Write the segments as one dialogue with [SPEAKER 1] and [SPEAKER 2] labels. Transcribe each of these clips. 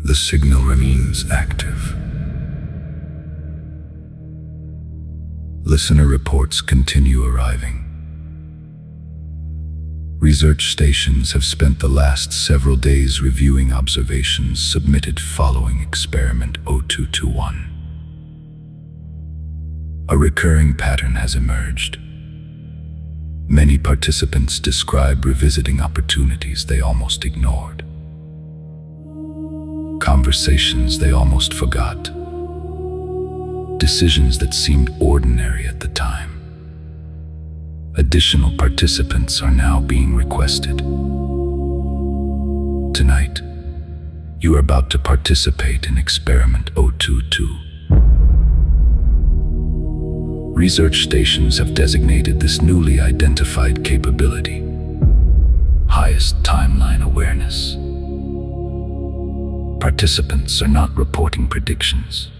[SPEAKER 1] The signal remains active. Listener reports continue arriving. Research stations have spent the last several days reviewing observations submitted following experiment 0221. A recurring pattern has emerged. Many participants describe revisiting opportunities they almost ignored, conversations they almost forgot, decisions that seemed ordinary at the time. Additional participants are now being requested. Tonight, you are about to participate in experiment 022. Research stations have designated this newly identified capability highest timeline awareness. Participants are not reporting predictions.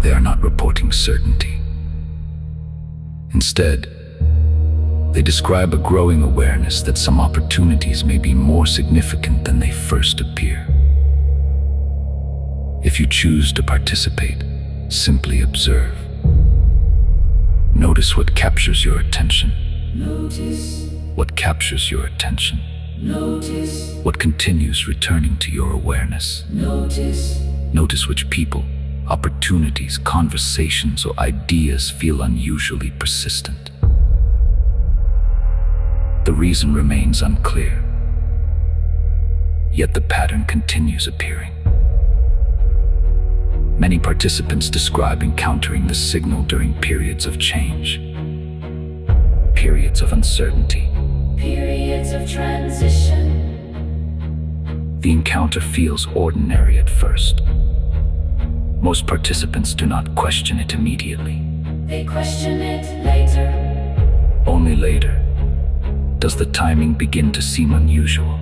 [SPEAKER 1] They are not reporting certainty. Instead, they describe a growing awareness that some opportunities may be more significant than they first appear. If you choose to participate, simply observe. Notice what captures your attention.
[SPEAKER 2] Notice
[SPEAKER 1] what captures your attention.
[SPEAKER 2] Notice
[SPEAKER 1] what continues returning to your awareness. Notice which people, opportunities, conversations, or ideas feel unusually persistent. The reason remains unclear, yet the pattern continues appearing. Many participants describe encountering the signal during periods of change, periods of uncertainty,
[SPEAKER 2] periods of transition.
[SPEAKER 1] The encounter feels ordinary at first. Most participants do not question it immediately.
[SPEAKER 2] They question it later.
[SPEAKER 1] Only later does the timing begin to seem unusual,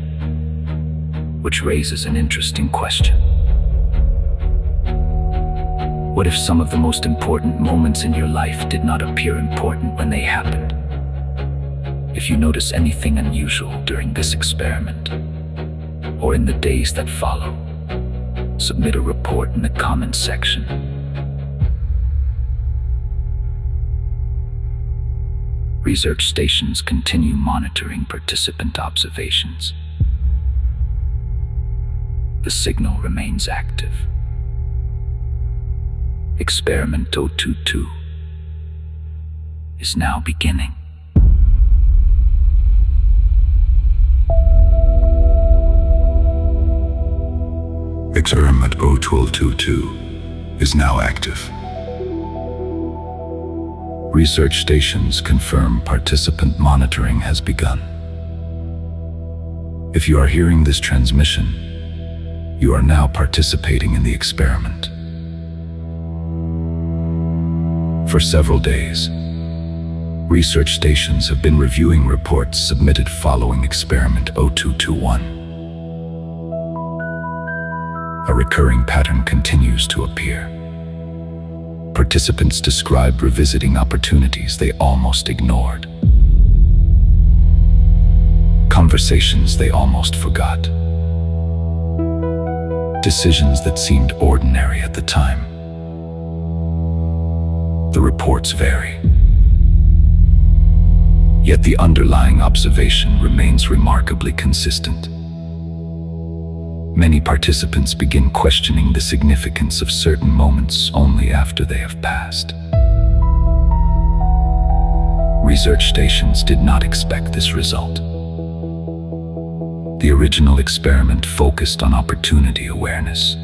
[SPEAKER 1] which raises an interesting question. What if some of the most important moments in your life did not appear important when they happened? If you notice anything unusual during this experiment, or in the days that follow, submit a report in the comments section. Research stations continue monitoring participant observations. The signal remains active. Experiment 022 is now beginning.
[SPEAKER 3] Experiment 022 is now active.
[SPEAKER 1] Research stations confirm participant monitoring has begun. If you are hearing this transmission, you are now participating in the experiment. For several days, research stations have been reviewing reports submitted following experiment 0221. A recurring pattern continues to appear. Participants describe revisiting opportunities they almost ignored, conversations they almost forgot, decisions that seemed ordinary at the time. The reports vary, yet the underlying observation remains remarkably consistent. Many participants begin questioning the significance of certain moments only after they have passed. Research stations did not expect this result. The original experiment focused on opportunity awareness.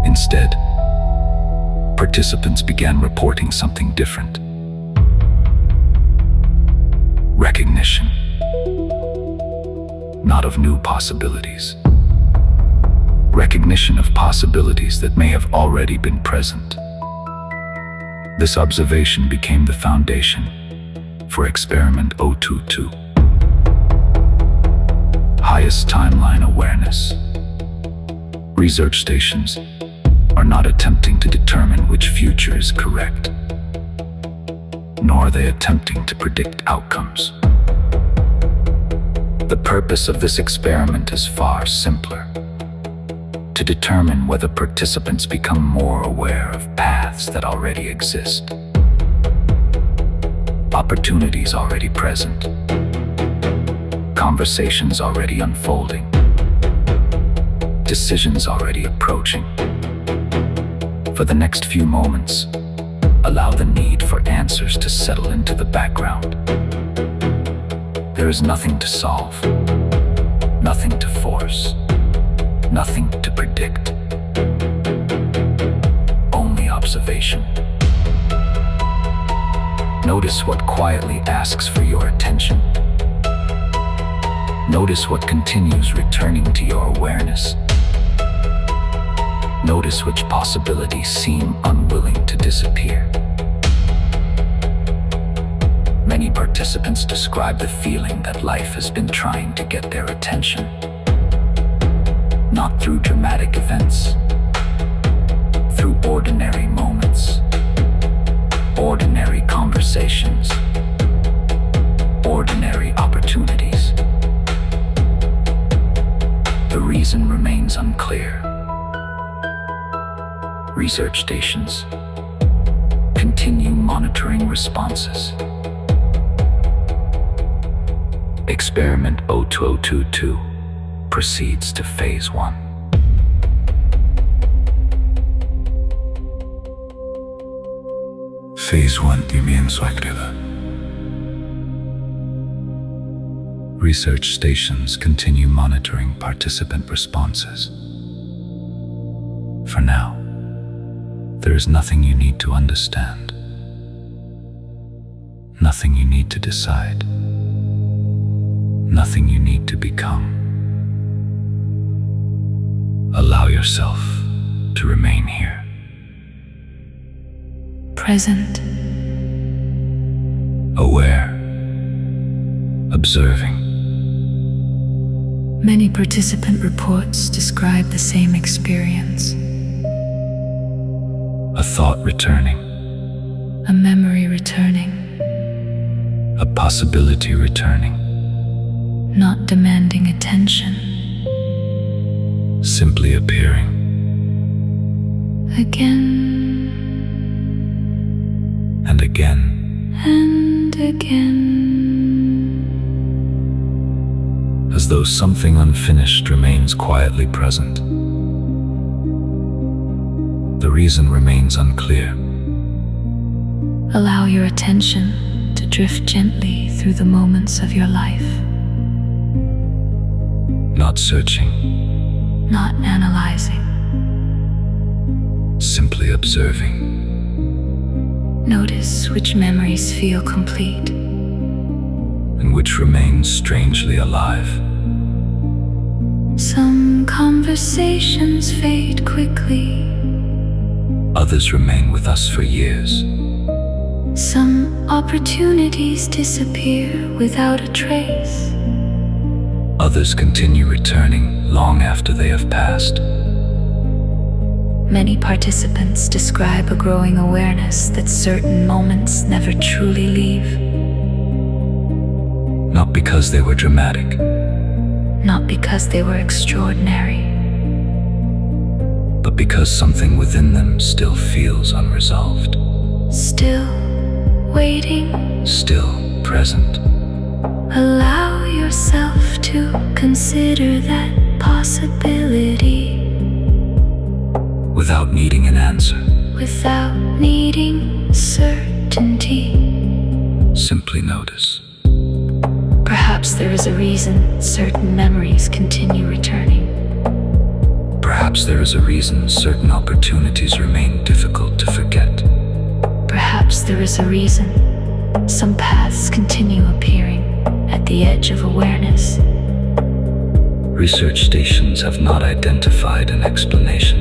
[SPEAKER 1] Instead, participants began reporting something different. Recognition, not of new possibilities. Recognition of possibilities that may have already been present. This observation became the foundation for experiment 022. Highest timeline awareness. Research stations are not attempting to determine which future is correct, nor are they attempting to predict outcomes. The purpose of this experiment is far simpler: to determine whether participants become more aware of paths that already exist, opportunities already present, conversations already unfolding, decisions already approaching. For the next few moments, allow the need for answers to settle into the background. There is nothing to solve, nothing to force, nothing to predict. Only observation. Notice what quietly asks for your attention. Notice what continues returning to your awareness. Notice which possibilities seem unwilling to disappear. Many participants describe the feeling that life has been trying to get their attention. Not through dramatic events, through ordinary moments, ordinary conversations, ordinary opportunities. The reason remains unclear. Research stations continue monitoring responses. Experiment 02022 proceeds to phase 1.
[SPEAKER 3] Phase 1 comienzo activa. Research stations continue monitoring participant responses. For now, there is nothing you need to understand, nothing you need to decide, nothing you need to become. Allow yourself to remain here.
[SPEAKER 4] Present,
[SPEAKER 3] Aware. Observing.
[SPEAKER 4] many participant reports describe the same experience.
[SPEAKER 3] A thought returning.
[SPEAKER 4] A memory returning,
[SPEAKER 3] A possibility returning.
[SPEAKER 4] not demanding attention.
[SPEAKER 3] Simply appearing.
[SPEAKER 4] Again
[SPEAKER 3] And again.
[SPEAKER 4] and again.
[SPEAKER 3] As though something unfinished remains quietly present. The reason remains unclear.
[SPEAKER 4] Allow your attention to drift gently through the moments of your life,
[SPEAKER 3] Not searching.
[SPEAKER 4] not analyzing.
[SPEAKER 3] Simply observing.
[SPEAKER 4] Notice which memories feel complete,
[SPEAKER 3] And which remains strangely alive.
[SPEAKER 4] some conversations fade quickly,
[SPEAKER 3] Others remain with us for years.
[SPEAKER 4] some opportunities disappear without a trace.
[SPEAKER 3] Others continue returning long after they have passed.
[SPEAKER 4] Many participants describe a growing awareness that certain moments never truly leave,
[SPEAKER 3] Not because they were dramatic,
[SPEAKER 4] not because they were extraordinary,
[SPEAKER 3] but because something within them still feels unresolved.
[SPEAKER 4] still waiting.
[SPEAKER 3] Still present.
[SPEAKER 4] Allow yourself to consider that possibility
[SPEAKER 3] Without needing an answer.
[SPEAKER 4] without needing certainty.
[SPEAKER 3] Simply notice.
[SPEAKER 4] Perhaps there is a reason certain memories continue returning.
[SPEAKER 3] Perhaps there is a reason certain opportunities remain difficult to forget.
[SPEAKER 4] Perhaps there is a reason some paths continue appearing at the edge of awareness.
[SPEAKER 3] Research stations have not identified an explanation.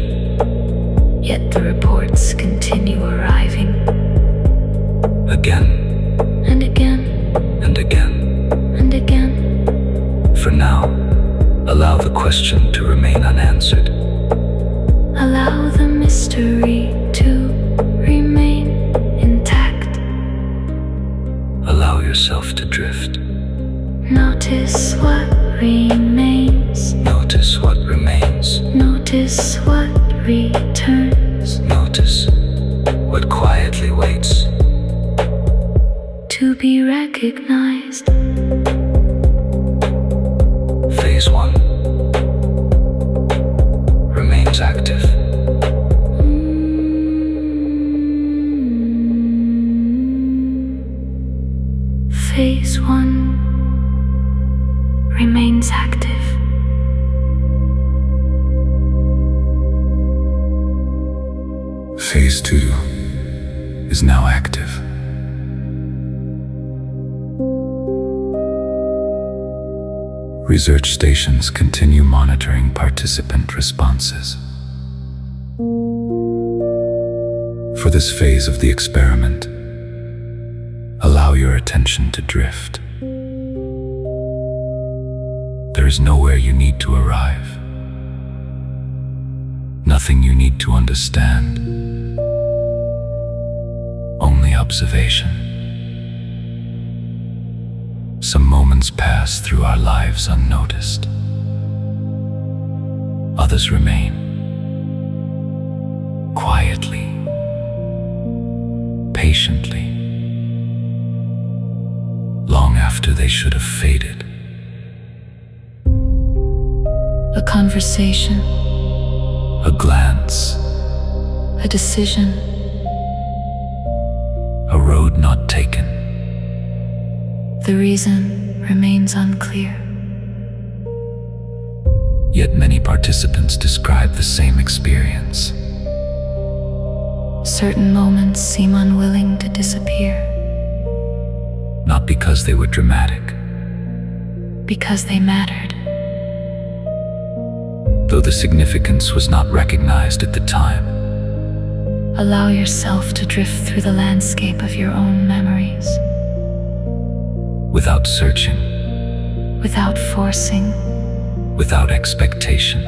[SPEAKER 4] Yet the reports continue arriving
[SPEAKER 3] Again
[SPEAKER 4] and again
[SPEAKER 3] and again.
[SPEAKER 4] and again.
[SPEAKER 3] For now, allow the question to remain unanswered.
[SPEAKER 4] Allow the mystery to remain intact.
[SPEAKER 3] Allow yourself to drift.
[SPEAKER 4] Notice what remains.
[SPEAKER 3] Notice what remains.
[SPEAKER 4] Notice what returns.
[SPEAKER 3] Notice what quietly waits.
[SPEAKER 4] To be recognized.
[SPEAKER 3] Phase 1 remains active.
[SPEAKER 4] Phase 1 remains active.
[SPEAKER 3] Phase 2 is now active. Research stations continue monitoring participant responses. For this phase of the experiment, allow your attention to drift. There is nowhere you need to arrive, nothing you need to understand, only observation. Some moments pass through our lives unnoticed. Others remain quietly, patiently, long after they should have faded.
[SPEAKER 4] A conversation,
[SPEAKER 3] A glance,
[SPEAKER 4] a decision,
[SPEAKER 3] a road not taken.
[SPEAKER 4] the reason remains unclear.
[SPEAKER 3] Yet many participants describe the same experience.
[SPEAKER 4] Certain moments seem unwilling to disappear
[SPEAKER 3] Not because they were dramatic,
[SPEAKER 4] because they mattered.
[SPEAKER 3] though the significance was not recognized at the time.
[SPEAKER 4] Allow yourself to drift through the landscape of your own memories,
[SPEAKER 3] Without searching,
[SPEAKER 4] without forcing.
[SPEAKER 3] without expectation.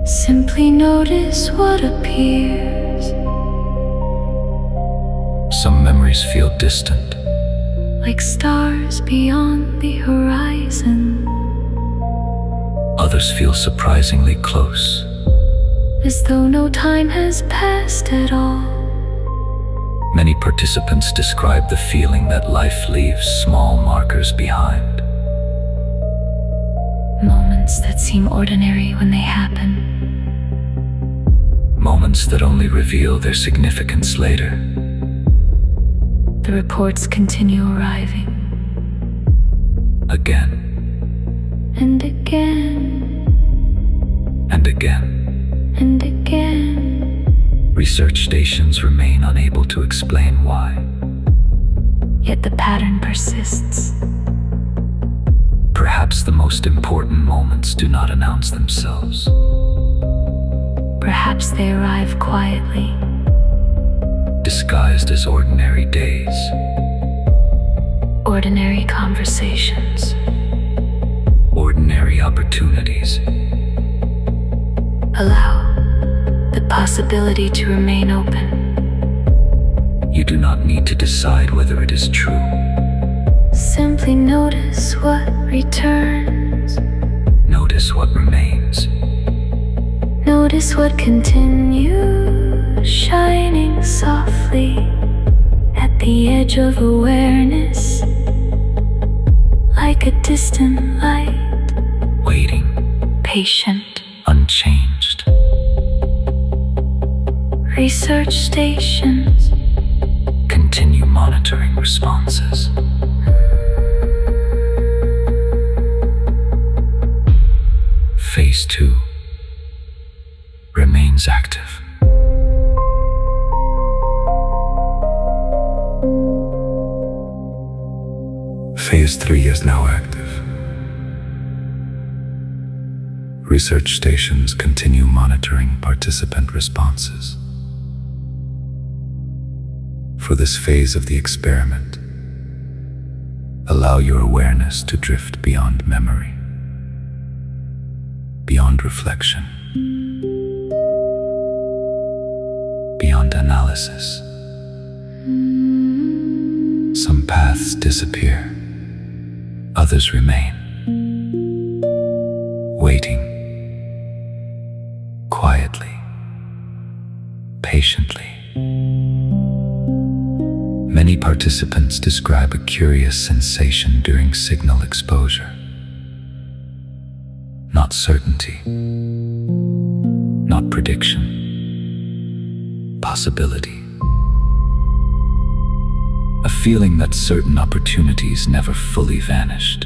[SPEAKER 4] Simply notice what appears,
[SPEAKER 3] Some memories feel distant,
[SPEAKER 4] like stars beyond the horizon,
[SPEAKER 3] others feel surprisingly close.
[SPEAKER 4] as though no time has passed at all.
[SPEAKER 3] Many participants describe the feeling that life leaves small markers behind.
[SPEAKER 4] Moments that seem ordinary when they happen,
[SPEAKER 3] Moments that only reveal their significance later.
[SPEAKER 4] the reports continue arriving,
[SPEAKER 3] Again
[SPEAKER 4] and again,
[SPEAKER 3] and again.
[SPEAKER 4] and again.
[SPEAKER 3] Research stations remain unable to explain why.
[SPEAKER 4] Yet the pattern persists.
[SPEAKER 3] Perhaps the most important moments do not announce themselves.
[SPEAKER 4] Perhaps they arrive quietly,
[SPEAKER 3] Disguised as ordinary days.
[SPEAKER 4] ordinary conversations,
[SPEAKER 3] Ordinary opportunities.
[SPEAKER 4] allow the possibility to remain open.
[SPEAKER 3] You do not need to decide whether it is true.
[SPEAKER 4] Simply notice what returns.
[SPEAKER 3] Notice what remains.
[SPEAKER 4] Notice what continues shining softly at the edge of awareness, like a distant light,
[SPEAKER 3] Waiting,
[SPEAKER 4] patient.
[SPEAKER 3] unchanged.
[SPEAKER 4] Research stations
[SPEAKER 3] Continue monitoring responses. Phase 2 remains active. Phase 3 is now active. Research stations continue monitoring participant responses. For this phase of the experiment, allow your awareness to drift beyond memory, beyond reflection, beyond analysis. Some paths disappear, others remain. waiting quietly, patiently. Many participants describe a curious sensation during signal exposure. Not certainty, not prediction, possibility. A feeling that certain opportunities never fully vanished.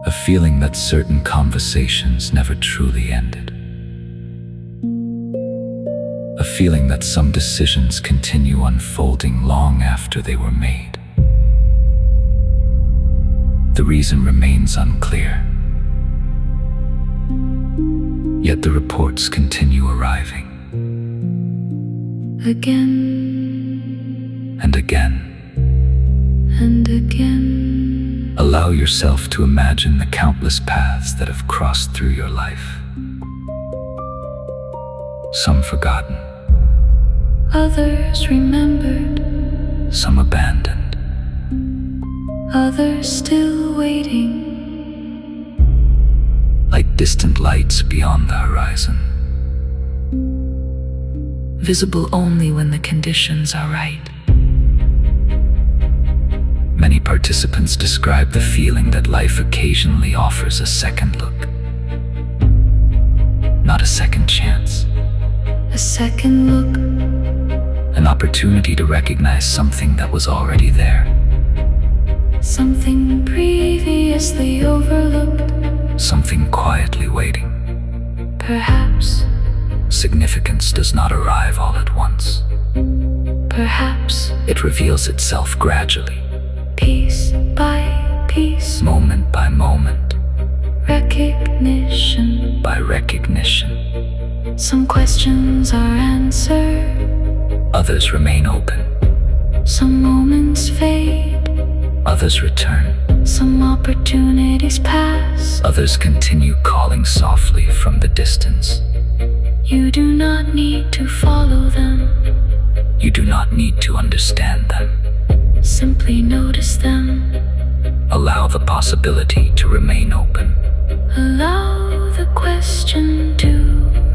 [SPEAKER 3] A feeling that certain conversations never truly ended. A feeling that some decisions continue unfolding long after they were made. The reason remains unclear. Yet the reports continue arriving.
[SPEAKER 4] Again
[SPEAKER 3] and again.
[SPEAKER 4] and again.
[SPEAKER 3] Allow yourself to imagine the countless paths that have crossed through your life. Some forgotten,
[SPEAKER 4] Others remembered,
[SPEAKER 3] some abandoned,
[SPEAKER 4] others still waiting.
[SPEAKER 3] like distant lights beyond the horizon.
[SPEAKER 4] Visible only when the conditions are right.
[SPEAKER 3] Many participants describe the feeling that life occasionally offers a second look. Not a second chance.
[SPEAKER 4] A second look,
[SPEAKER 3] An opportunity to recognize something that was already there.
[SPEAKER 4] something previously overlooked.
[SPEAKER 3] Something quietly waiting.
[SPEAKER 4] Perhaps,
[SPEAKER 3] Significance does not arrive all at once.
[SPEAKER 4] perhaps,
[SPEAKER 3] It reveals itself gradually,
[SPEAKER 4] piece by piece,
[SPEAKER 3] moment by moment,
[SPEAKER 4] recognition.
[SPEAKER 3] by recognition.
[SPEAKER 4] Some questions are answered,
[SPEAKER 3] Others remain open.
[SPEAKER 4] some moments fade,
[SPEAKER 3] Others return.
[SPEAKER 4] some opportunities pass.
[SPEAKER 3] Others continue calling softly from the distance.
[SPEAKER 4] You do not need to follow them,
[SPEAKER 3] You do not need to understand them.
[SPEAKER 4] simply notice them.
[SPEAKER 3] Allow the possibility to remain open.
[SPEAKER 4] Allow the question to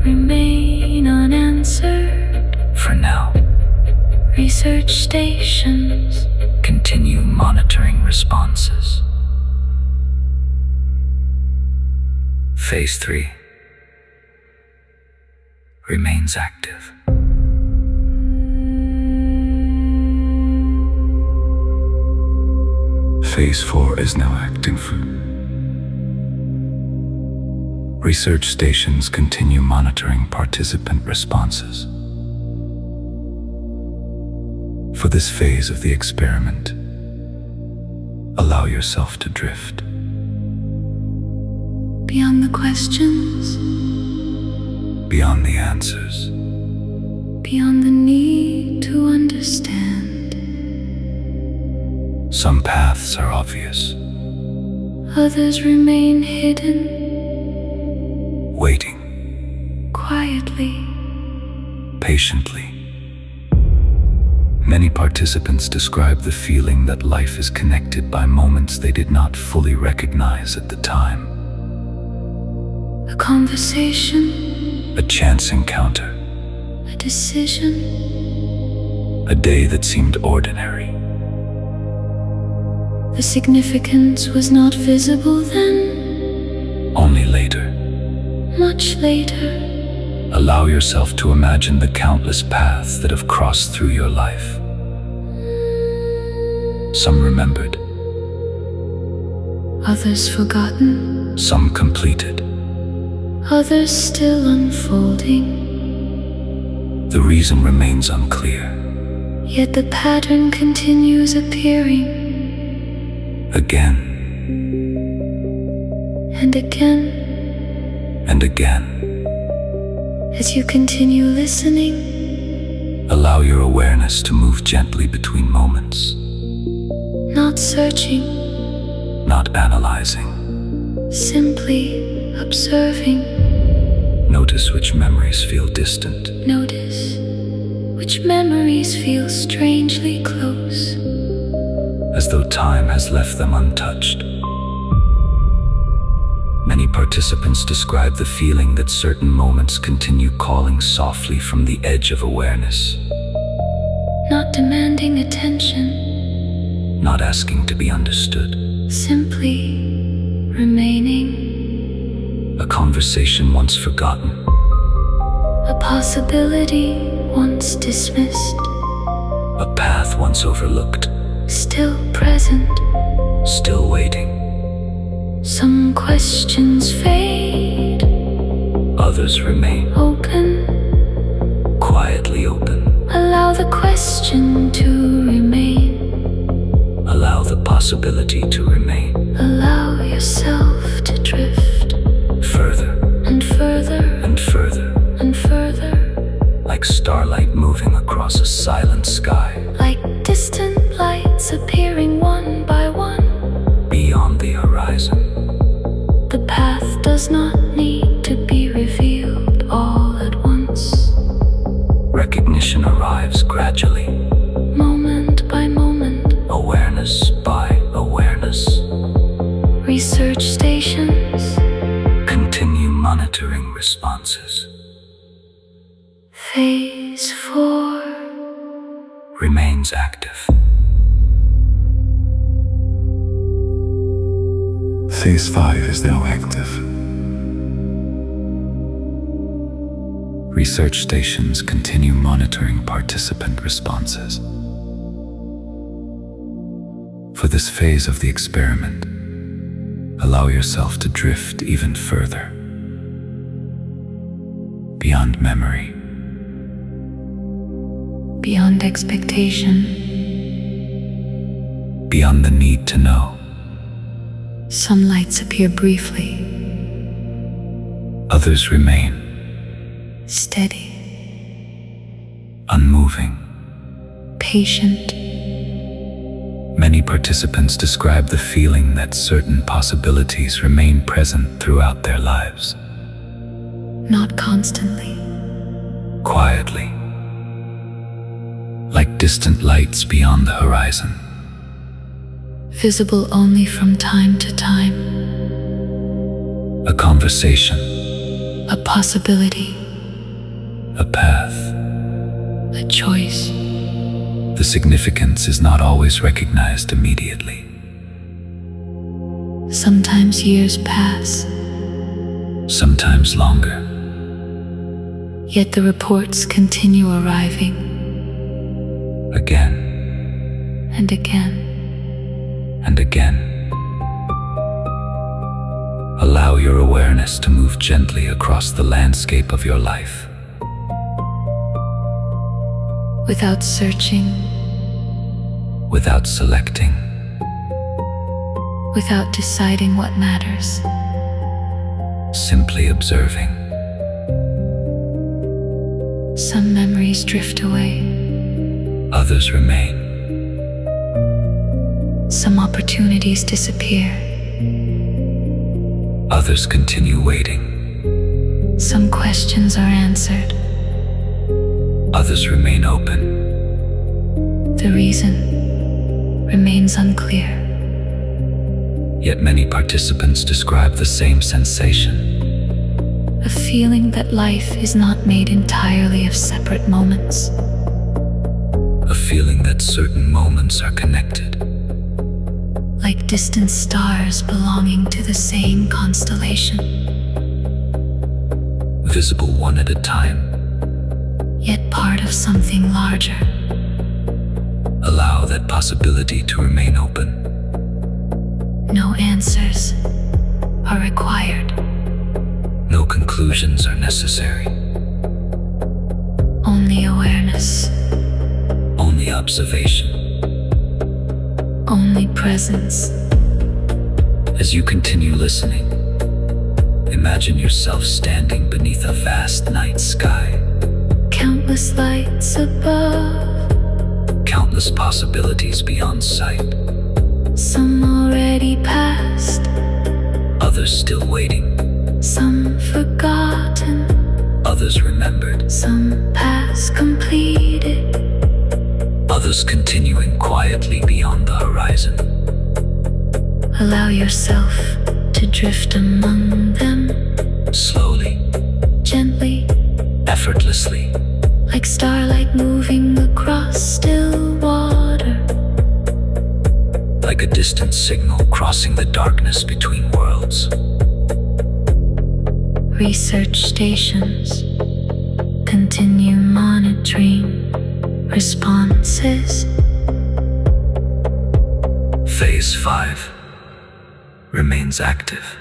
[SPEAKER 4] remain unanswered.
[SPEAKER 3] For now,
[SPEAKER 4] Research stations,
[SPEAKER 3] continue monitoring responses. Phase 3 remains active. Phase 4 is now acting. Research stations continue monitoring participant responses. For this phase of the experiment, allow yourself to drift
[SPEAKER 4] beyond the questions,
[SPEAKER 3] beyond the answers.
[SPEAKER 4] beyond the need to understand.
[SPEAKER 3] Some paths are obvious,
[SPEAKER 4] Others remain hidden,
[SPEAKER 3] waiting
[SPEAKER 4] quietly.
[SPEAKER 3] patiently. Many participants describe the feeling that life is connected by moments they did not fully recognize at the time.
[SPEAKER 4] A conversation,
[SPEAKER 3] A chance encounter,
[SPEAKER 4] a decision,
[SPEAKER 3] a day that seemed ordinary.
[SPEAKER 4] the significance was not visible then.
[SPEAKER 3] Only later,
[SPEAKER 4] Much later,
[SPEAKER 3] allow yourself to imagine the countless paths that have crossed through your life. Some remembered,
[SPEAKER 4] others forgotten,
[SPEAKER 3] some completed.
[SPEAKER 4] others still unfolding.
[SPEAKER 3] The reason remains unclear.
[SPEAKER 4] Yet the pattern continues appearing
[SPEAKER 3] Again
[SPEAKER 4] and again
[SPEAKER 3] and again.
[SPEAKER 4] as you continue listening.
[SPEAKER 3] Allow your awareness to move gently between moments,
[SPEAKER 4] Not searching,
[SPEAKER 3] not analyzing.
[SPEAKER 4] simply observing.
[SPEAKER 3] Notice which memories feel distant.
[SPEAKER 4] Notice which memories feel strangely close.
[SPEAKER 1] as though time has left them untouched. Many participants describe the feeling that certain moments continue calling softly from the edge of awareness,
[SPEAKER 4] Not demanding attention,
[SPEAKER 1] not asking to be understood.
[SPEAKER 4] simply remaining.
[SPEAKER 1] A conversation once forgotten,
[SPEAKER 4] A possibility once dismissed,
[SPEAKER 1] a path once overlooked,
[SPEAKER 4] still present.
[SPEAKER 1] still waiting.
[SPEAKER 4] Some questions fade,
[SPEAKER 1] Others remain
[SPEAKER 4] open.
[SPEAKER 1] quietly open.
[SPEAKER 4] Allow the question to remain.
[SPEAKER 1] Allow the possibility to remain.
[SPEAKER 4] Allow yourself to drift
[SPEAKER 1] Further
[SPEAKER 4] and further
[SPEAKER 1] and further,
[SPEAKER 4] and further,
[SPEAKER 1] like starlight moving across a silent sky,
[SPEAKER 4] like distant lights appearing one by one.
[SPEAKER 1] beyond the horizon.
[SPEAKER 4] The path does not need to be revealed all at once.
[SPEAKER 1] Recognition arrives gradually,
[SPEAKER 4] Moment by moment,
[SPEAKER 1] awareness by awareness.
[SPEAKER 4] research stations,
[SPEAKER 1] Continue monitoring responses.
[SPEAKER 4] phase 4.
[SPEAKER 1] Remains active.
[SPEAKER 3] Phase 5 is now active. Research stations continue monitoring participant responses. For this phase of the experiment, allow yourself to drift even further, beyond memory,
[SPEAKER 4] Beyond expectation,
[SPEAKER 3] beyond the need to know.
[SPEAKER 4] some lights appear briefly,
[SPEAKER 3] Others remain,
[SPEAKER 4] steady,
[SPEAKER 3] unmoving.
[SPEAKER 4] patient.
[SPEAKER 3] Many participants describe the feeling that certain possibilities remain present throughout their lives,
[SPEAKER 4] Not constantly,
[SPEAKER 3] quietly, like distant lights beyond the horizon.
[SPEAKER 4] visible only from time to time.
[SPEAKER 3] A conversation,
[SPEAKER 4] A possibility,
[SPEAKER 3] a path.
[SPEAKER 4] a choice.
[SPEAKER 3] The significance is not always recognized immediately.
[SPEAKER 4] Sometimes years pass,
[SPEAKER 3] Sometimes longer.
[SPEAKER 4] yet the reports continue arriving
[SPEAKER 3] Again
[SPEAKER 4] and again.
[SPEAKER 3] and again. Allow your awareness to move gently across the landscape of your life.
[SPEAKER 4] Without searching,
[SPEAKER 3] Without selecting,
[SPEAKER 4] without deciding what matters.
[SPEAKER 3] simply observing.
[SPEAKER 4] Some memories drift away,
[SPEAKER 3] Others remain.
[SPEAKER 4] some opportunities disappear,
[SPEAKER 3] Others continue waiting.
[SPEAKER 4] some questions are answered.
[SPEAKER 3] Others remain open.
[SPEAKER 4] The reason remains unclear.
[SPEAKER 3] Yet many participants describe the same sensation.
[SPEAKER 4] A feeling that life is not made entirely of separate moments.
[SPEAKER 3] A feeling that certain moments are connected.
[SPEAKER 4] Like distant stars belonging to the same constellation,
[SPEAKER 3] Visible one at a time.
[SPEAKER 4] yet part of something larger.
[SPEAKER 3] Allow that possibility to remain open.
[SPEAKER 4] No answers are required,
[SPEAKER 3] No conclusions are necessary.
[SPEAKER 4] only awareness,
[SPEAKER 3] Only observation.
[SPEAKER 4] only presence.
[SPEAKER 3] As you continue listening, imagine yourself standing beneath a vast night sky.
[SPEAKER 4] Countless lights above,
[SPEAKER 3] Countless possibilities beyond sight.
[SPEAKER 4] some already past,
[SPEAKER 3] Others still waiting.
[SPEAKER 4] some forgotten,
[SPEAKER 3] Others remembered.
[SPEAKER 4] some past completed.
[SPEAKER 1] others continuing quietly beyond the horizon.
[SPEAKER 4] Allow yourself to drift among them,
[SPEAKER 1] Slowly,
[SPEAKER 4] gently,
[SPEAKER 1] effortlessly,
[SPEAKER 4] like starlight moving across still water.
[SPEAKER 1] like a distant signal crossing the darkness between worlds.
[SPEAKER 4] Research stations continue monitoring responses.
[SPEAKER 1] Phase 5 remains active.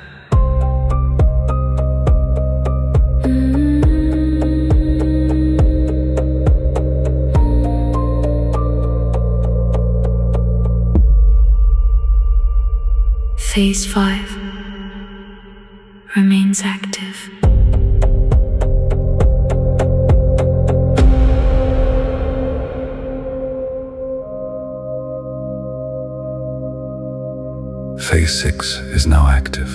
[SPEAKER 4] Phase 5 remains active.
[SPEAKER 3] Phase 6 is now active.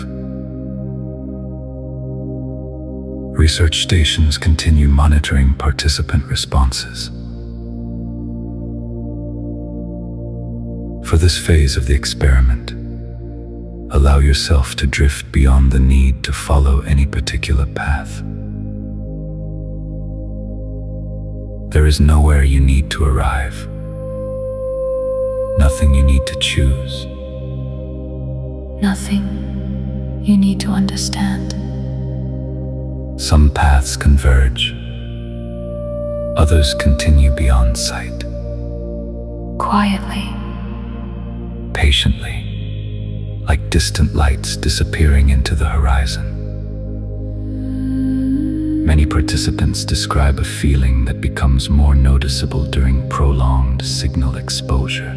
[SPEAKER 3] Research stations continue monitoring participant responses. For this phase of the experiment, allow yourself to drift beyond the need to follow any particular path. There is nowhere you need to arrive, nothing you need to choose.
[SPEAKER 4] Nothing you need to understand.
[SPEAKER 3] Some paths converge, others continue beyond sight.
[SPEAKER 4] Quietly,
[SPEAKER 3] Patiently, like distant lights disappearing into the horizon. Many participants describe a feeling that becomes more noticeable during prolonged signal exposure.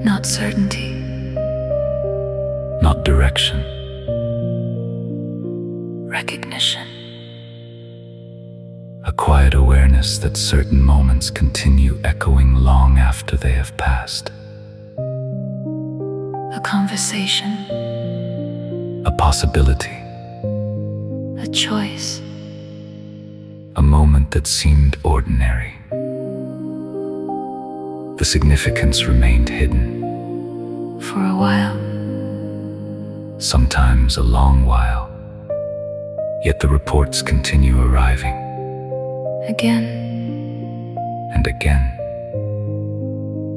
[SPEAKER 4] not certainty,
[SPEAKER 3] Not direction,
[SPEAKER 4] recognition.
[SPEAKER 3] a quiet awareness that certain moments continue echoing long after they have passed.
[SPEAKER 4] A conversation,
[SPEAKER 3] A possibility,
[SPEAKER 4] a choice,
[SPEAKER 3] a moment that seemed ordinary. The significance remained hidden,
[SPEAKER 4] for a while,
[SPEAKER 3] sometimes a long while. Yet the reports continue arriving,
[SPEAKER 4] again
[SPEAKER 3] and again.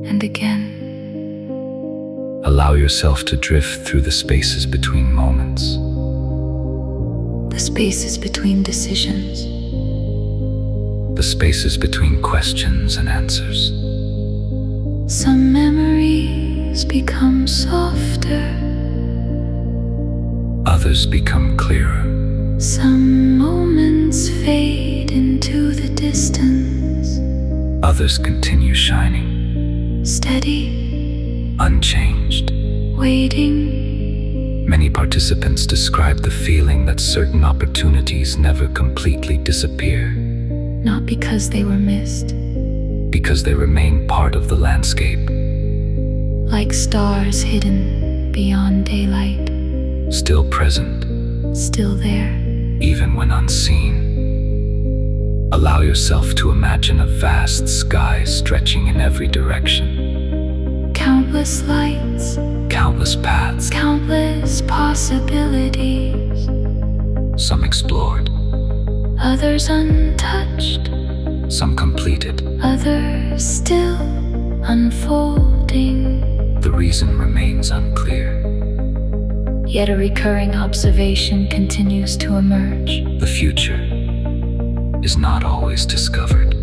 [SPEAKER 4] and again.
[SPEAKER 3] Allow yourself to drift through the spaces between moments.
[SPEAKER 4] The spaces between decisions,
[SPEAKER 3] The spaces between questions and answers.
[SPEAKER 4] some memories become softer,
[SPEAKER 3] Others become clearer.
[SPEAKER 4] some moments fade into the distance,
[SPEAKER 3] Others continue shining,
[SPEAKER 4] steady,
[SPEAKER 3] unchanged.
[SPEAKER 4] waiting,
[SPEAKER 3] Many participants describe the feeling that certain opportunities never completely disappear,
[SPEAKER 4] not because they were missed,
[SPEAKER 3] because they remain part of the landscape,
[SPEAKER 4] like stars hidden beyond daylight,
[SPEAKER 3] still present,
[SPEAKER 4] still there.
[SPEAKER 3] even when unseen. Allow yourself to imagine a vast sky stretching in every direction.
[SPEAKER 4] Countless lights,
[SPEAKER 3] Countless paths,
[SPEAKER 4] countless possibilities,
[SPEAKER 3] some explored,
[SPEAKER 4] others untouched,
[SPEAKER 3] some completed.
[SPEAKER 4] others still unfolding.
[SPEAKER 3] The reason remains unclear.
[SPEAKER 4] Yet a recurring observation continues to emerge.
[SPEAKER 3] The future is not always discovered.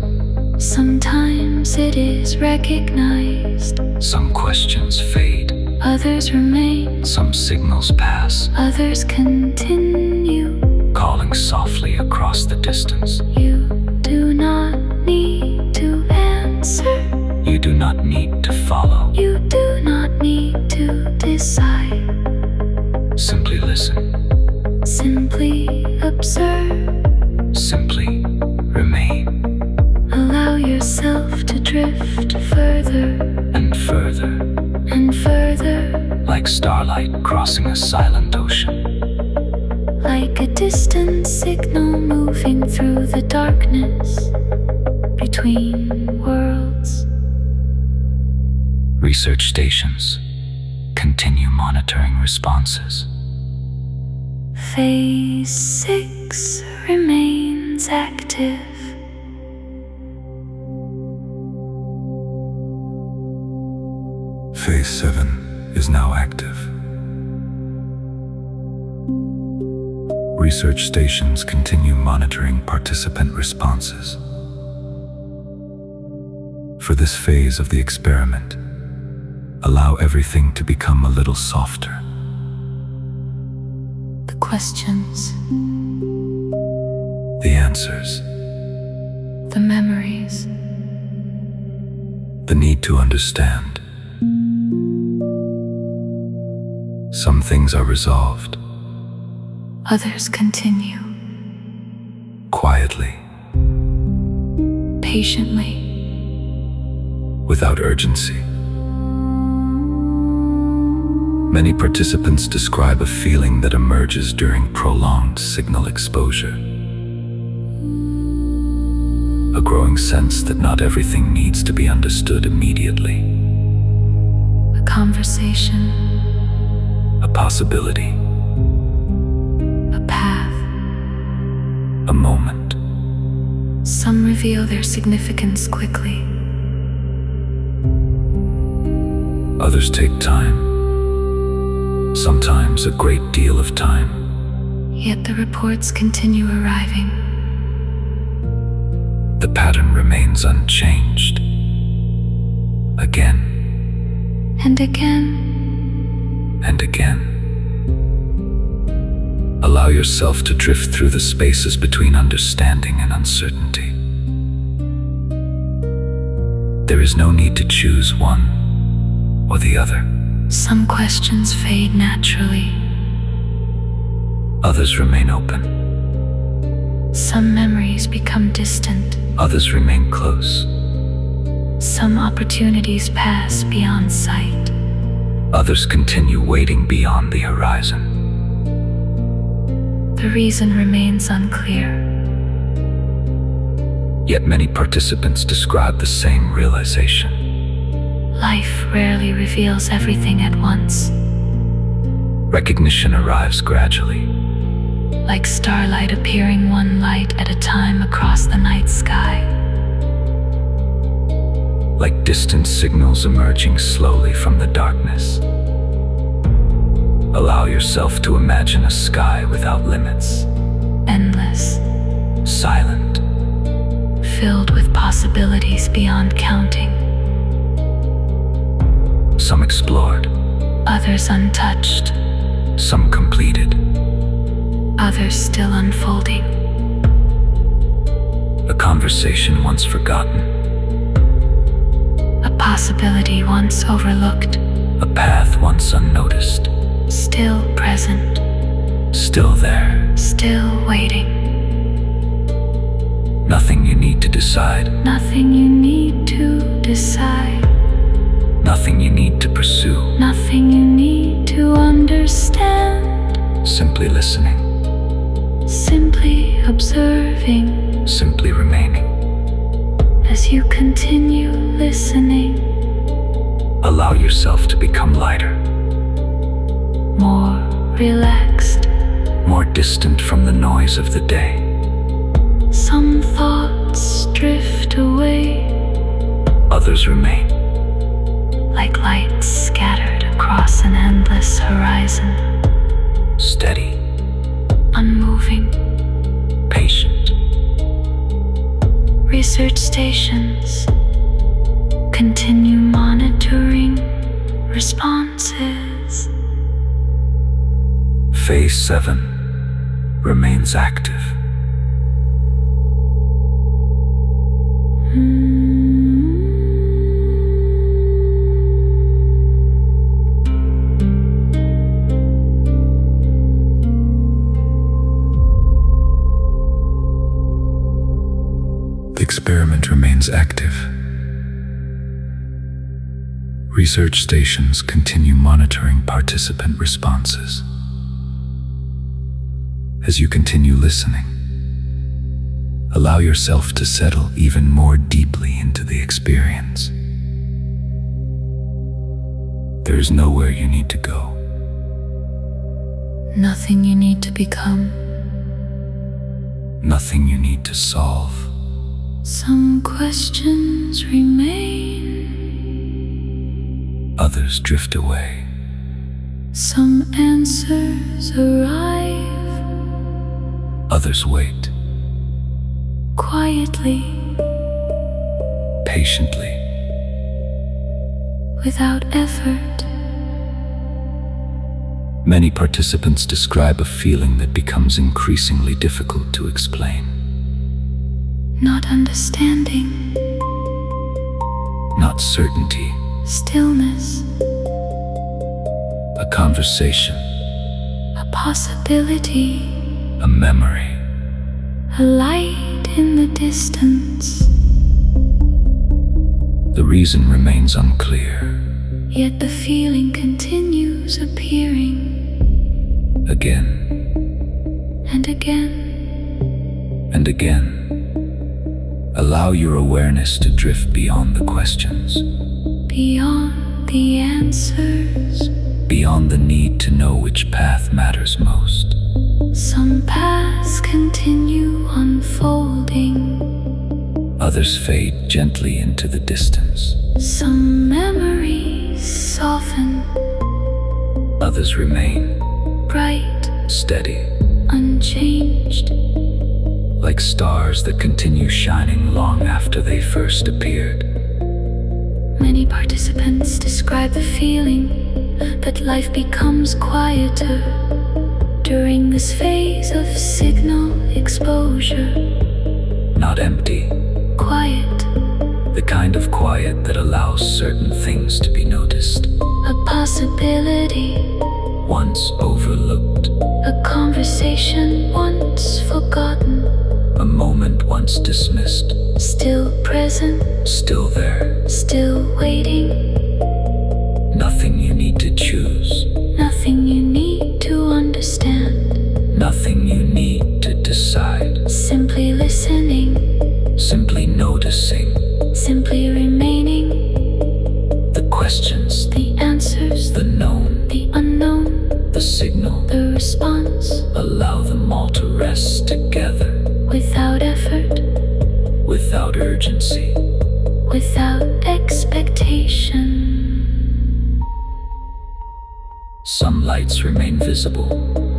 [SPEAKER 4] Sometimes it is recognized,
[SPEAKER 3] Some questions fade,
[SPEAKER 4] others remain,
[SPEAKER 3] some signals pass,
[SPEAKER 4] others continue.
[SPEAKER 3] calling softly across the distance.
[SPEAKER 4] You do not need to answer,
[SPEAKER 3] You do not need to follow,
[SPEAKER 4] you do not need to decide.
[SPEAKER 3] simply listen,
[SPEAKER 4] Simply observe,
[SPEAKER 3] simply remain,
[SPEAKER 4] allow yourself to drift further
[SPEAKER 3] and further,
[SPEAKER 4] and further,
[SPEAKER 3] like starlight crossing a silent ocean.
[SPEAKER 4] like a distant signal moving through the darkness between worlds.
[SPEAKER 3] Research stations continue monitoring responses.
[SPEAKER 4] Phase 6 remains active.
[SPEAKER 3] Phase 7 is now active. Research stations continue monitoring participant responses. For this phase of the experiment, allow everything to become a little softer.
[SPEAKER 4] The questions,
[SPEAKER 3] The answers,
[SPEAKER 4] the memories,
[SPEAKER 3] the need to understand. Some things are resolved
[SPEAKER 4] others continue
[SPEAKER 3] quietly,
[SPEAKER 4] patiently.
[SPEAKER 3] without urgency. Many participants describe a feeling that emerges during prolonged signal exposure. A growing sense that not everything needs to be understood immediately.
[SPEAKER 4] A conversation,
[SPEAKER 3] A possibility,
[SPEAKER 4] a path.
[SPEAKER 3] a moment.
[SPEAKER 4] Some reveal their significance quickly.
[SPEAKER 3] Others take time. Sometimes a great deal of time.
[SPEAKER 4] Yet the reports continue arriving.
[SPEAKER 3] The pattern remains unchanged. Again
[SPEAKER 4] And again,
[SPEAKER 3] and again. Allow yourself to drift through the spaces between understanding and uncertainty. There is no need to choose one or the other.
[SPEAKER 4] some questions fade naturally.
[SPEAKER 3] Others remain open.
[SPEAKER 4] Some memories become distant.
[SPEAKER 3] Others remain close.
[SPEAKER 4] Some opportunities pass beyond sight.
[SPEAKER 3] Others continue waiting beyond the horizon.
[SPEAKER 4] The reason remains unclear.
[SPEAKER 3] Yet many participants describe the same realization.
[SPEAKER 4] Life rarely reveals everything at once.
[SPEAKER 3] Recognition arrives gradually.
[SPEAKER 4] Like starlight appearing one light at a time across the night sky.
[SPEAKER 3] Like distant signals emerging slowly from the darkness. Allow yourself to imagine a sky without limits,
[SPEAKER 4] Endless,
[SPEAKER 3] silent,
[SPEAKER 4] filled with possibilities beyond counting.
[SPEAKER 3] some explored,
[SPEAKER 4] Others untouched.
[SPEAKER 3] some completed.
[SPEAKER 4] Others still unfolding.
[SPEAKER 3] A conversation once forgotten,
[SPEAKER 4] A possibility once overlooked.
[SPEAKER 3] a path once unnoticed,
[SPEAKER 4] Still present.
[SPEAKER 3] still there.
[SPEAKER 4] Still waiting.
[SPEAKER 3] Nothing you need to decide,
[SPEAKER 4] Nothing you need to decide.
[SPEAKER 3] nothing you need to pursue,
[SPEAKER 4] Nothing you need to understand.
[SPEAKER 3] simply listening,
[SPEAKER 4] Simply observing
[SPEAKER 3] simply remaining.
[SPEAKER 4] as you continue listening.
[SPEAKER 3] Allow yourself to become lighter,
[SPEAKER 4] More relaxed.
[SPEAKER 3] more distant from the noise of the day.
[SPEAKER 4] Some thoughts drift away.
[SPEAKER 3] Others remain,
[SPEAKER 4] Like lights scattered across an endless horizon.
[SPEAKER 3] steady,
[SPEAKER 4] Unmoving.
[SPEAKER 3] patient.
[SPEAKER 4] Research stations continue monitoring responses.
[SPEAKER 3] Phase 7 remains active. The experiment remains active. Research stations continue monitoring participant responses. As you continue listening, allow yourself to settle even more deeply into the experience. There is nowhere you need to go.
[SPEAKER 4] Nothing you need to become.
[SPEAKER 3] Nothing you need to solve.
[SPEAKER 4] Some questions remain.
[SPEAKER 3] Others drift away.
[SPEAKER 4] Some answers arrive
[SPEAKER 3] Others wait
[SPEAKER 4] quietly,
[SPEAKER 3] patiently.
[SPEAKER 4] without effort.
[SPEAKER 3] Many participants describe a feeling that becomes increasingly difficult to explain.
[SPEAKER 4] Not understanding,
[SPEAKER 3] Not certainty.
[SPEAKER 4] stillness,
[SPEAKER 3] A conversation.
[SPEAKER 4] a possibility,
[SPEAKER 3] A memory.
[SPEAKER 4] a light in the distance.
[SPEAKER 3] The reason remains unclear.
[SPEAKER 4] Yet the feeling continues appearing
[SPEAKER 3] Again
[SPEAKER 4] and again.
[SPEAKER 3] and again. Allow your awareness to drift beyond the questions,
[SPEAKER 4] Beyond the answers,
[SPEAKER 3] beyond the need to know which path matters most.
[SPEAKER 4] some paths continue unfolding.
[SPEAKER 3] Others fade gently into the distance.
[SPEAKER 4] Some memories soften,
[SPEAKER 3] Others remain
[SPEAKER 4] bright,
[SPEAKER 3] steady,
[SPEAKER 4] unchanged.
[SPEAKER 3] like stars that continue shining long after they first appeared.
[SPEAKER 4] Many participants describe the feeling that life becomes quieter during this phase of signal exposure.
[SPEAKER 3] Not empty,
[SPEAKER 4] Quiet,
[SPEAKER 3] the kind of quiet that allows certain things to be noticed,
[SPEAKER 4] a possibility,
[SPEAKER 3] once overlooked,
[SPEAKER 4] a conversation once forgotten,
[SPEAKER 3] a moment once dismissed,
[SPEAKER 4] still present,
[SPEAKER 3] still there.
[SPEAKER 4] still waiting.
[SPEAKER 3] Nothing you need to choose,
[SPEAKER 4] Nothing you need to understand,
[SPEAKER 3] nothing you need to decide.
[SPEAKER 4] simply listening,
[SPEAKER 3] Simply noticing
[SPEAKER 4] simply remaining.
[SPEAKER 3] the questions,
[SPEAKER 4] The answers,
[SPEAKER 3] the known,
[SPEAKER 4] the unknown,
[SPEAKER 3] the signal.
[SPEAKER 4] the response,
[SPEAKER 3] Allow them all to rest together,
[SPEAKER 4] without effort,
[SPEAKER 3] without urgency.
[SPEAKER 4] without expectation.
[SPEAKER 3] Some lights remain visible,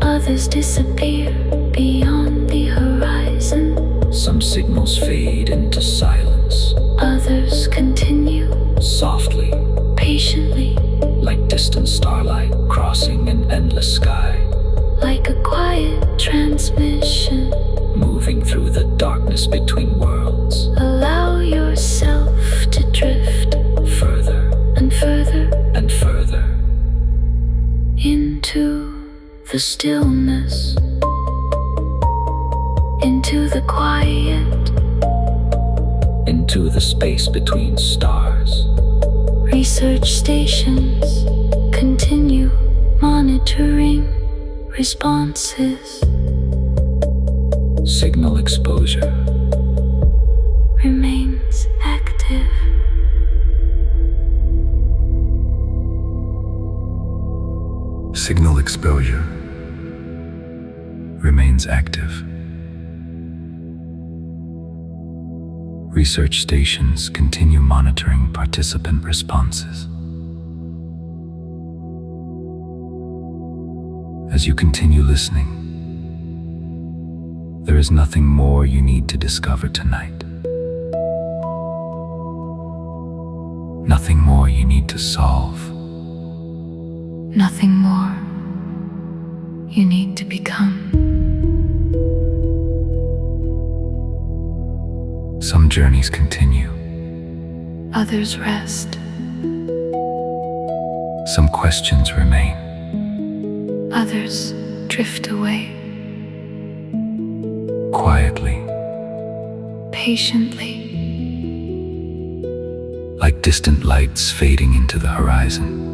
[SPEAKER 4] Others disappear beyond the horizon.
[SPEAKER 3] some signals fade into silence,
[SPEAKER 4] Others continue
[SPEAKER 3] softly,
[SPEAKER 4] patiently,
[SPEAKER 3] like distant starlight crossing an endless sky,
[SPEAKER 4] like a quiet transmission.
[SPEAKER 3] moving through the darkness between worlds,
[SPEAKER 4] Allow yourself to drift
[SPEAKER 3] further
[SPEAKER 4] and further
[SPEAKER 3] and further.
[SPEAKER 4] into the stillness, into the quiet.
[SPEAKER 3] Into the space between stars.
[SPEAKER 4] Research stations continue monitoring responses.
[SPEAKER 3] Signal exposure
[SPEAKER 4] Remains active.
[SPEAKER 3] Signal exposure remains active. Research stations continue monitoring participant responses. As you continue listening, there is nothing more you need to discover tonight. Nothing more you need to solve.
[SPEAKER 4] Nothing more you need to become.
[SPEAKER 3] Some journeys continue.
[SPEAKER 4] Others rest.
[SPEAKER 3] Some questions remain.
[SPEAKER 4] Others drift away.
[SPEAKER 3] Quietly,
[SPEAKER 4] Patiently,
[SPEAKER 3] like distant lights fading into the horizon.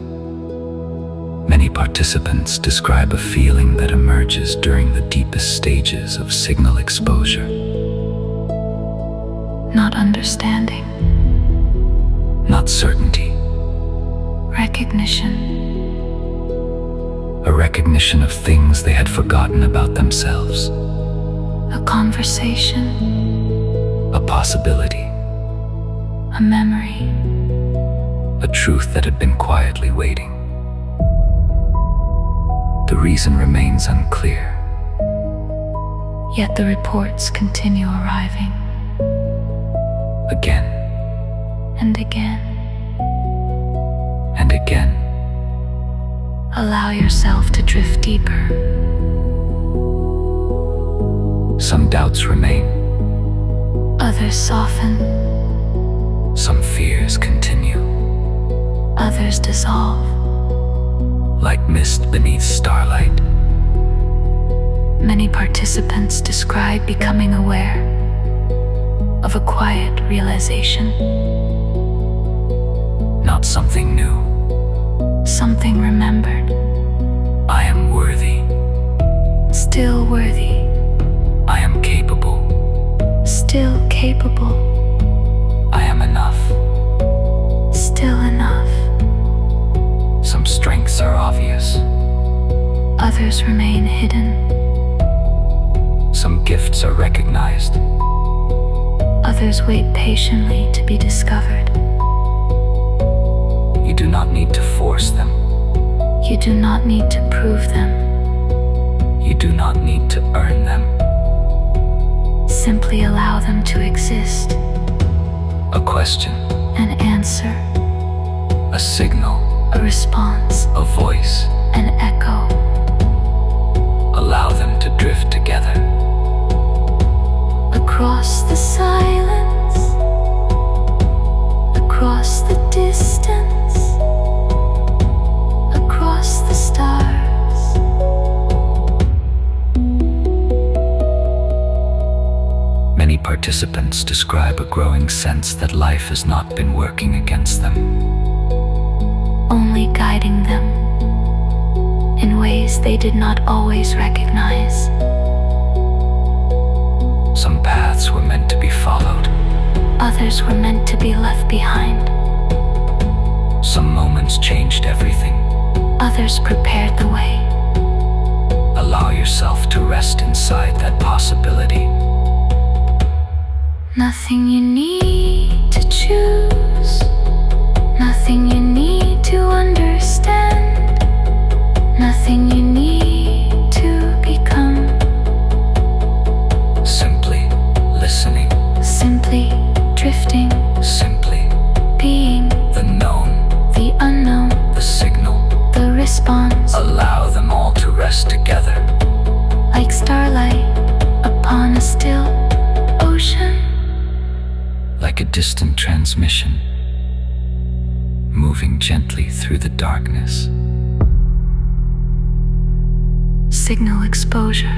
[SPEAKER 3] Many participants describe a feeling that emerges during the deepest stages of signal exposure.
[SPEAKER 4] not understanding,
[SPEAKER 3] Not certainty,
[SPEAKER 4] recognition,
[SPEAKER 3] a recognition of things they had forgotten about themselves,
[SPEAKER 4] a conversation,
[SPEAKER 3] a possibility,
[SPEAKER 4] a memory,
[SPEAKER 3] a truth that had been quietly waiting. The reason remains unclear.
[SPEAKER 4] yet the reports continue arriving.
[SPEAKER 3] Again
[SPEAKER 4] And again.
[SPEAKER 3] and again.
[SPEAKER 4] Allow yourself to drift deeper.
[SPEAKER 3] Some doubts remain,
[SPEAKER 4] Others soften,
[SPEAKER 3] some fears continue,
[SPEAKER 4] others dissolve.
[SPEAKER 3] like mist beneath starlight.
[SPEAKER 4] Many participants describe becoming aware of a quiet realization,
[SPEAKER 3] Not something new.
[SPEAKER 4] something remembered,
[SPEAKER 3] I am worthy.
[SPEAKER 4] still worthy,
[SPEAKER 3] I am capable.
[SPEAKER 4] still capable,
[SPEAKER 3] I am enough.
[SPEAKER 4] still enough.
[SPEAKER 3] Some strengths are obvious.
[SPEAKER 4] Others remain hidden.
[SPEAKER 3] Some gifts are recognized.
[SPEAKER 4] Others wait patiently to be discovered.
[SPEAKER 3] You do not need to force them.
[SPEAKER 4] You do not need to prove them.
[SPEAKER 3] You do not need to earn them.
[SPEAKER 4] Simply allow them to exist.
[SPEAKER 3] A question,
[SPEAKER 4] An answer,
[SPEAKER 3] a signal,
[SPEAKER 4] a response,
[SPEAKER 3] a voice.
[SPEAKER 4] an echo.
[SPEAKER 3] Allow them to drift together.
[SPEAKER 4] Across the silence, across the distance, across the stars.
[SPEAKER 3] Many participants describe a growing sense that life has not been working against them.
[SPEAKER 4] Only guiding them in ways they did not always recognize.
[SPEAKER 3] Some paths were meant to be followed.
[SPEAKER 4] Others were meant to be left behind.
[SPEAKER 3] Some moments changed everything.
[SPEAKER 4] Others prepared the way.
[SPEAKER 3] Allow yourself to rest inside that possibility.
[SPEAKER 4] Nothing you need to choose. Nothing you need to understand. Nothing you need to become.
[SPEAKER 3] Simply listening,
[SPEAKER 4] Simply drifting,
[SPEAKER 3] simply
[SPEAKER 4] being
[SPEAKER 3] the known,
[SPEAKER 4] the unknown,
[SPEAKER 3] the signal.
[SPEAKER 4] the response.
[SPEAKER 3] Allow them all to rest together.
[SPEAKER 4] Like starlight upon a still ocean.
[SPEAKER 3] Like a distant transmission, moving gently through the darkness.
[SPEAKER 4] Signal exposure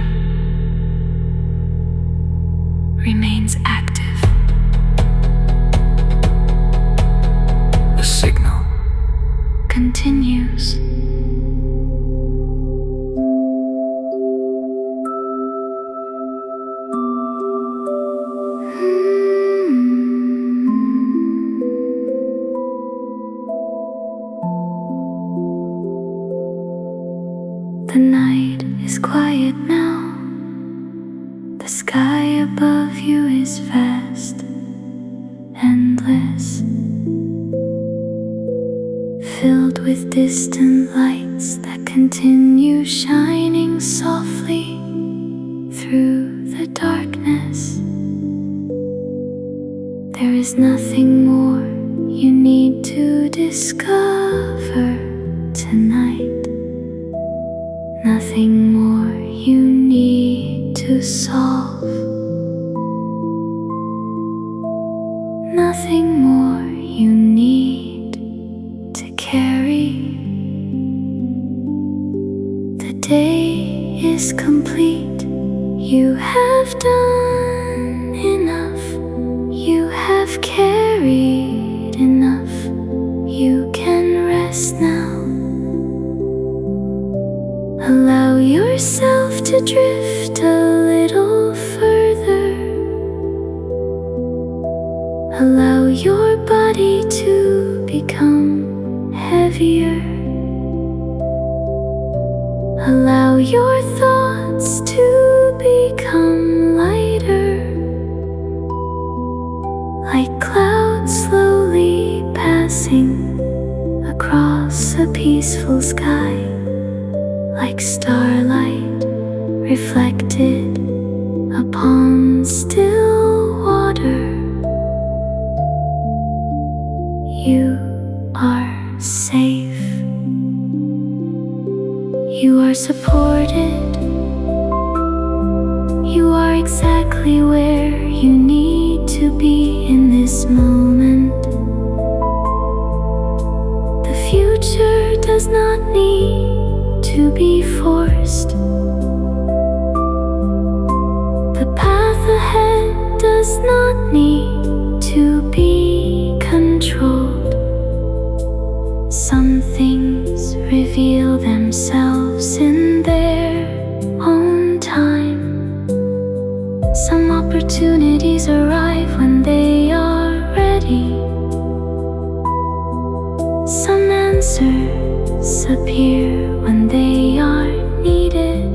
[SPEAKER 4] remains active.
[SPEAKER 3] The signal
[SPEAKER 4] Continues. The night is quiet now. The sky above you is vast, endless, filled with distant lights that continue shining softly through the darkness. There is nothing more you need to discover tonight. Nothing more you need to solve. Nothing more you need to carry. The day is complete. You have done enough. You have carried enough. You can rest now. Allow yourself to drift a little further. Allow your body to become heavier. Allow your thoughts to become lighter, like clouds slowly passing across a peaceful sky, like starlight reflected upon still water. You are safe. You are supported. You are exactly where you need to be in this moment. The future does not need to be forced. The path ahead does not need to be controlled. Some things reveal themselves in their own time. Some opportunities arrive when they are ready. Some answers appear when they are needed.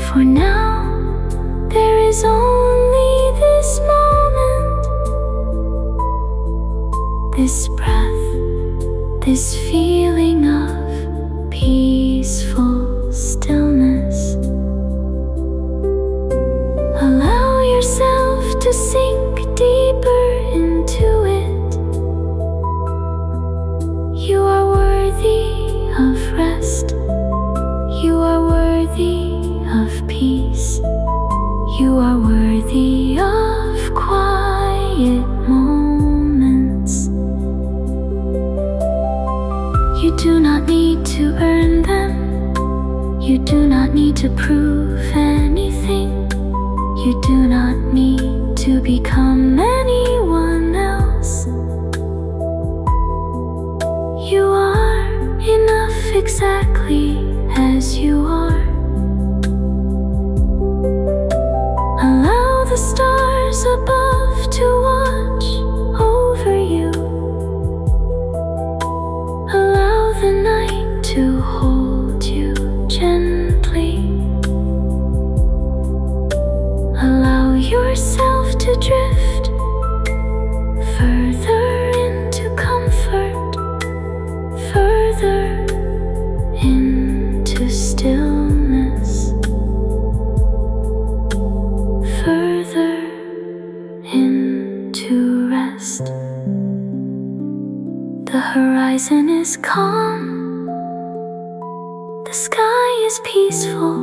[SPEAKER 4] For now, there is only this moment, this breath, this feeling of peaceful stillness. Allow yourself to sink deeper into it. You are worthy of rest. You are worthy of peace. You are worthy of quiet moments. You do not need to earn them. You do not need to prove anything. You do not need to become anyone else. You are enough exactly as you are. Allow the stars above to watch over you. Allow the night to hold you gently. Allow yourself to drift further into comfort, further into stillness, further into rest. The horizon is calm, the sky is peaceful.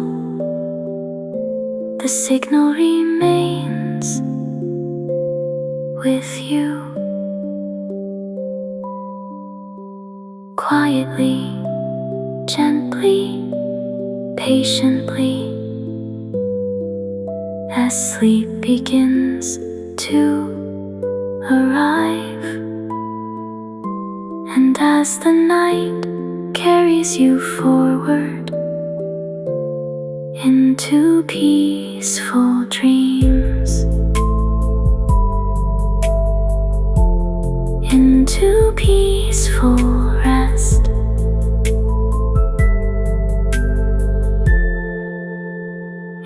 [SPEAKER 4] The signal remains with you. Quietly, gently, patiently, as sleep begins to arrive, and as the night carries you forward into peaceful dreams, into peaceful rest,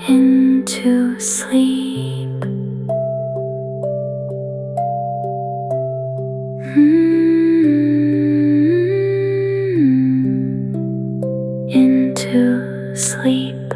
[SPEAKER 4] into sleep. Into sleep.